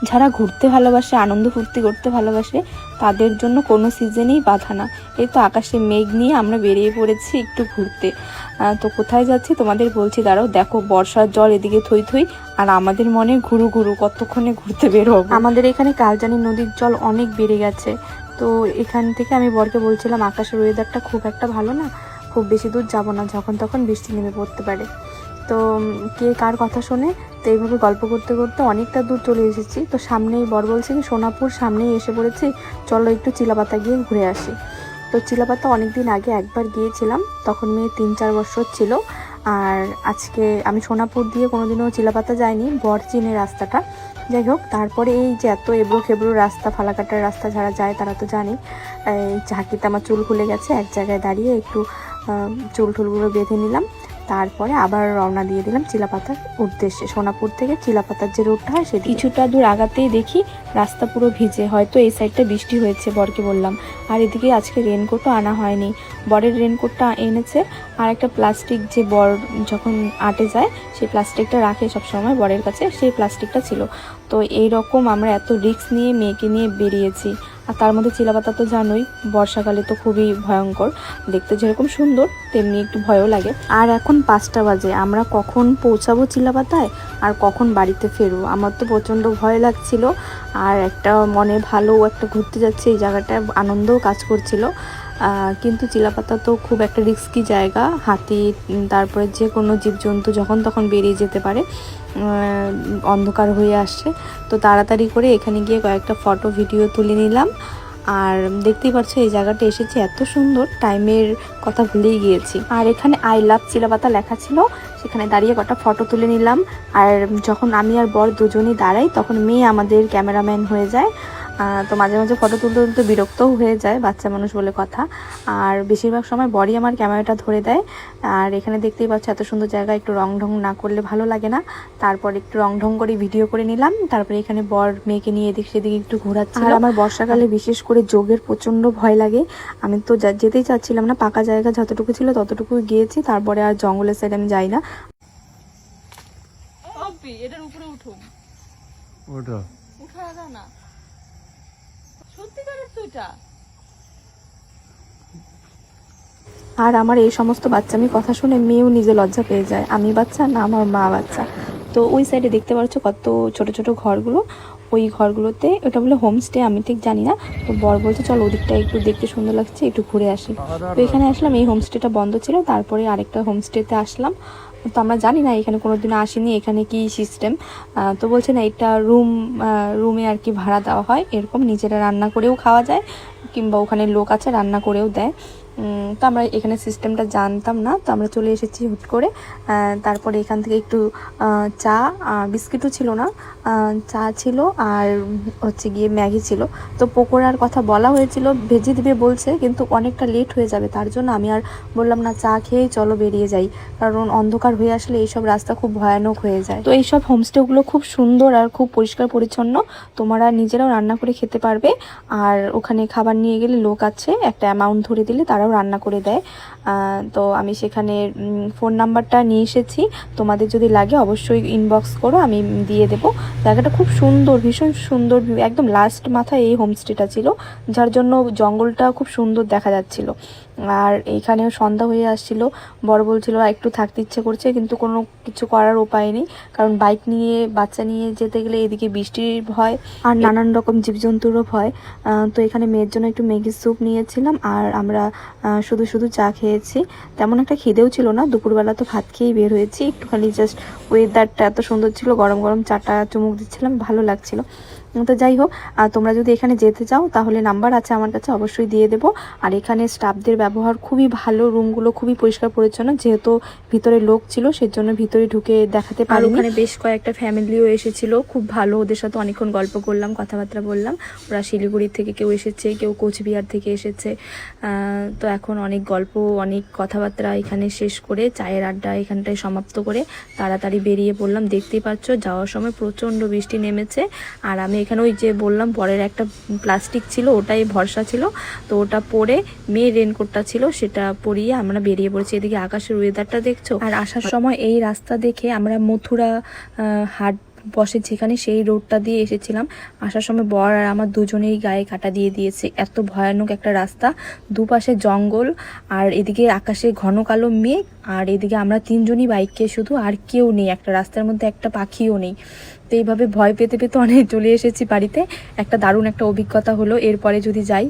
যারা ঘুরতে ভালোবাসে, আনন্দ ফুর্তি করতে ভালোবাসে, তাদের জন্য কোনো সিজনেই বাধা না। এই তো আকাশে মেঘ নিয়ে আমরা বেরিয়ে পড়েছি একটু ঘুরতে। তো কোথায় যাচ্ছি তোমাদের বলছি, দাঁড়াও। দেখো বর্ষার জল এদিকে থই থই, আর আমাদের মনে ঘুরু ঘুরু কতক্ষণে ঘুরতে বের হবো। আমাদের এখানে কালজানি নদীর জল অনেক বেড়ে গেছে। তো এখান থেকে আমি বরকে বলছিলাম আকাশের ওয়েদারটা খুব একটা ভালো না, খুব বেশি দূর যাবো না, যখন তখন বৃষ্টি নেমে পড়তে পারে। তো কে কার কথা শোনে। তো এইভাবে গল্প করতে করতে অনেকটা দূর চলে এসেছি। তো সামনেই বর বলছে কি সোনাপুর সামনেই এসে পড়েছি, চলো একটু চিলাপাতা গিয়ে ঘুরে আসি। তো চিলাপাতা অনেক দিন আগে একবার গিয়েছিলাম, তখন মেয়ে 3-4 বছর ছিল। আর আজকে আমি সোনাপুর দিয়ে কোনোদিনও চিলাপাতা যাইনি, বর চিনে রাস্তাটা। যাই হোক, তারপরে এই যে এত এবড়ো খেবড়ো রাস্তা, ফালাকাটার রাস্তা যারা যায় তারা তো জানে। এই ঝাঁকিতে আমার চুল খুলে গেছে, এক জায়গায় দাঁড়িয়ে একটু চুল টুলগুলো বেঁধে নিলাম, তারপরে আবার রওনা দিয়ে দিলাম চিলাপাতার উদ্দেশ্যে। সোনাপুর থেকে চিলাপাতার যে রোডটা হয় সেটা কিছুটা দূর আগাতেই দেখি রাস্তা পুরো ভিজে, হয়তো এই সাইডটা বৃষ্টি হয়েছে, বরকে বললাম। আর এদিকে আজকে রেনকোটও আনা হয়নি, বরের রেনকোটটা এনেছে। আর একটা প্লাস্টিক, যে বর যখন আটে যায় সেই প্লাস্টিকটা রাখে সবসময় বরের কাছে, সেই প্লাস্টিকটা ছিল। তো এই রকম আমরা এত রিস্ক নিয়ে মেয়েকে নিয়ে বেরিয়েছি। আর তার মধ্যে চিলাপাতা তো জানোই বর্ষাকালে তো খুবই ভয়ঙ্কর, দেখতে যেরকম সুন্দর তেমনি একটু ভয়ও লাগে। আর এখন 5টা বাজে, আমরা কখন পৌঁছাবো চিলাপাতায় আর কখন বাড়িতে ফেরবো, আমার তো প্রচণ্ড ভয় লাগছিল। আর একটা মনে ভালো একটা ঘুরতে যাচ্ছে এই জায়গাটায় আনন্দও কাজ করছিল। কিন্তু চিলাপাতা তো খুব একটা রিস্কি জায়গা, হাতি তারপরে যে কোনো জীবজন্তু যখন তখন বেরিয়ে যেতে পারে, অন্ধকার হয়ে আসছে। তো তাড়াতাড়ি করে এখানে গিয়ে কয়েকটা ফটো ভিডিও তুলে নিলাম। আর দেখতেই পাচ্ছ এই জায়গাটা এসেছি এত সুন্দর, টাইমের কথা ভুলেই গিয়েছি। আর এখানে আই লাভ চিলাপাতা লেখা ছিল, সেখানে দাঁড়িয়ে কটা ফটো তুলে নিলাম। আর যখন আমি আর বর দুজনই দাঁড়াই তখন মেয়ে আমাদের ক্যামেরাম্যান হয়ে যায়। তো মাঝে মাঝে ফটো তুলতে তুলতে বিরক্তও হয়ে যায়, বাচ্চা মানুষ বলে কথা। আর বেশিরভাগ সময় বরই আমার ক্যামেরাটা ধরে দেয়। আর এখানে দেখতেই পাচ্ছ এত সুন্দর জায়গা, একটু রং ঢং না করলে ভালো লাগে না। তারপর একটু রং ঢং করে ভিডিও করে নিলাম। তারপরে এখানে বর মেয়েকে নিয়ে এদিক সেদিকে একটু ঘোরাচ্ছিল। আর আমার বর্ষাকালে বিশেষ করে যোগের প্রচণ্ড ভয় লাগে, আমি তো যেতেই চাচ্ছিলাম না, পাকা জায়গা যতটুকু ছিল ততটুকু গিয়েছি, তারপরে আর জঙ্গলের সাইড আমি যাই না। এটার উপরে উঠো, ওঠো, উঠা যায় না সত্যিকারের তো এটা। আর আমার এই সমস্ত বাচ্চামি কথা শুনে মেয়েও নিজে লজ্জা পেয়ে যায়, আমি বাচ্চা না আমার মা বাচ্চা। তো ওই সাইডে দেখতে পাচ্ছ কত ছোট ছোট ঘরগুলো, ওই ঘরগুলোতে ওটা বলে হোমস্টে, আমি ঠিক জানি না। তো বর বলছে চল ওদিকটা একটু দেখতে সুন্দর লাগছে, একটু ঘুরে আসি। তো এখানে আসলাম, এই হোমস্টেটা বন্ধ ছিল, তারপরে আরেকটা হোমস্টেতে আসলাম। তো আমরা জানি না, এখানে কোনোদিনও আসিনি, এখানে কি সিস্টেম। তো বলছে না এটা রুমে আর কি ভাড়া দেওয়া হয়, এরকম নিজেরা রান্না করেও খাওয়া যায়, কিংবা ওখানে লোক আছে রান্না করেও দেয়। তো আমরা এখানে সিস্টেমটা জানতাম না, তো আমরা চলে এসেছি হুট করে। তারপরে এখান থেকে একটু চা, বিস্কিটও ছিল না, চা ছিল আর হচ্ছে গিয়ে ম্যাগি ছিল। তো পকোড়ার কথা বলা হয়েছিল, ভেজে দিবে বলছে, কিন্তু অনেকটা লেট হয়ে যাবে, তার জন্য আমি আর বললাম না, চা খেয়েই চলো বেরিয়ে যাই, কারণ অন্ধকার হয়ে আসলে এইসব রাস্তা খুব ভয়ানক হয়ে যায়। তো এইসব হোমস্টেগুলো খুব সুন্দর আর খুব পরিষ্কার পরিচ্ছন্ন, তোমরা নিজেরাও রান্না করে খেতে পারবে। আর ওখানে খাবার নিয়ে গেলে লোক আছে, একটা অ্যামাউন্ট ধরে দিলে তারাও রান্না করে দেয়। তো আমি সেখানে ফোন নাম্বারটা নিয়ে এসেছি, তোমাদের যদি লাগে অবশ্যই ইনবক্স করো, আমি দিয়ে দেবো। জায়গাটা খুব সুন্দর, ভীষণ সুন্দর, একদম লাস্ট মাথায় এই হোমস্টেটা ছিল, যার জন্য জঙ্গলটা খুব সুন্দর দেখা যাচ্ছিল। আর এইখানে সন্ধ্যা হয়ে আসছিল, বড় বলছিল একটু থাকতে ইচ্ছে করছে, কিন্তু কোনো কিছু করার উপায় নেই, কারণ বাইক নিয়ে বাচ্চা নিয়ে যেতে গেলে এদিকে বৃষ্টির ভয় আর নানান রকম জীবজন্তুরও ভয়। তো এখানে মেয়ের জন্য একটু ম্যাগি স্যুপ নিয়েছিলাম, আর আমরা শুধু শুধু চা খেয়েছি, তেমন একটা খিদেও ছিল না, দুপুরবেলা তো ভাত খেয়েই বের হয়েছি, একটুখানি জাস্ট ওয়েদারটা এত সুন্দর ছিল, গরম গরম চাটা চুমুক দিচ্ছিলাম, ভালো লাগছিল। তো যাই হোক, তোমরা যদি এখানে যেতে চাও তাহলে নাম্বার আছে আমার কাছে, অবশ্যই দিয়ে দেবো। আর এখানে স্টাফদের ব্যবহার খুবই ভালো, রুমগুলো খুবই পরিষ্কার পরিচ্ছন্ন, যেহেতু ভিতরে লোক ছিল সেজন্য ভিতরে ঢুকে দেখাতে পারি। ওখানে বেশ কয়েকটা ফ্যামিলিও এসেছিল, খুব ভালো, ওদের সাথে অনেকক্ষণ গল্প করলাম, কথাবার্তা বললাম। ওরা শিলিগুড়ি থেকে কেউ এসেছে, কেউ কোচবিহার থেকে এসেছে। তো এখন অনেক গল্প, অনেক কথাবার্তা এখানে শেষ করে চায়ের আড্ডা এখানটায় সমাপ্ত করে তাড়াতাড়ি বেরিয়ে পড়লাম। দেখতেই পাচ্ছ যাওয়ার সময় প্রচণ্ড বৃষ্টি নেমেছে, আর আমি এখানে ওই যে বললাম পরের একটা প্লাস্টিক ছিল, ওটাই ভরসা ছিল, তো ওটা পরে মেয়ের রেনকোটটা ছিল সেটা পরিয়ে আমরা বেরিয়ে পড়েছি। এদিকে আকাশের ওয়েদারটা দেখছো। আর আসার সময় এই রাস্তা দেখে আমরা মথুরা হাট বসে যেখানে, সেই রোডটা দিয়ে এসেছিলাম। আসার সময় বর আর আমার দুজনেই গায়ে কাটা দিয়ে দিয়েছে। এত ভয়ানক একটা রাস্তা, দুপাশে জঙ্গল, আর এদিকে আকাশে ঘন কালো মেঘ, আর এদিকে আমরা তিনজনই বাইকে শুধু, আর কেউ নেই, একটা রাস্তার মধ্যে একটা পাখিও নেই। তো এইভাবে ভয় পেতে পেতে অনেক চলে এসেছি বাড়িতে। একটা দারুণ একটা অভিজ্ঞতা হলো। এরপরে যদি যাই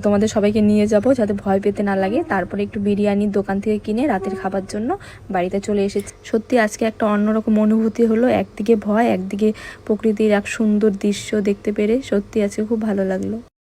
তোমাদের সবাইকে নিয়ে যাব, যাতে ভয় পেতে না লাগে। তারপরে একটু বিরিয়ানির দোকান থেকে কিনে রাতের খাবার জন্য বাড়িতে চলে এসেছি। সত্যি আজকে একটা অন্যরকম অনুভূতি হলো, একদিকে ভয়, একদিকে প্রকৃতির এক সুন্দর দৃশ্য দেখতে পেরে সত্যি আজকে খুব ভালো লাগলো।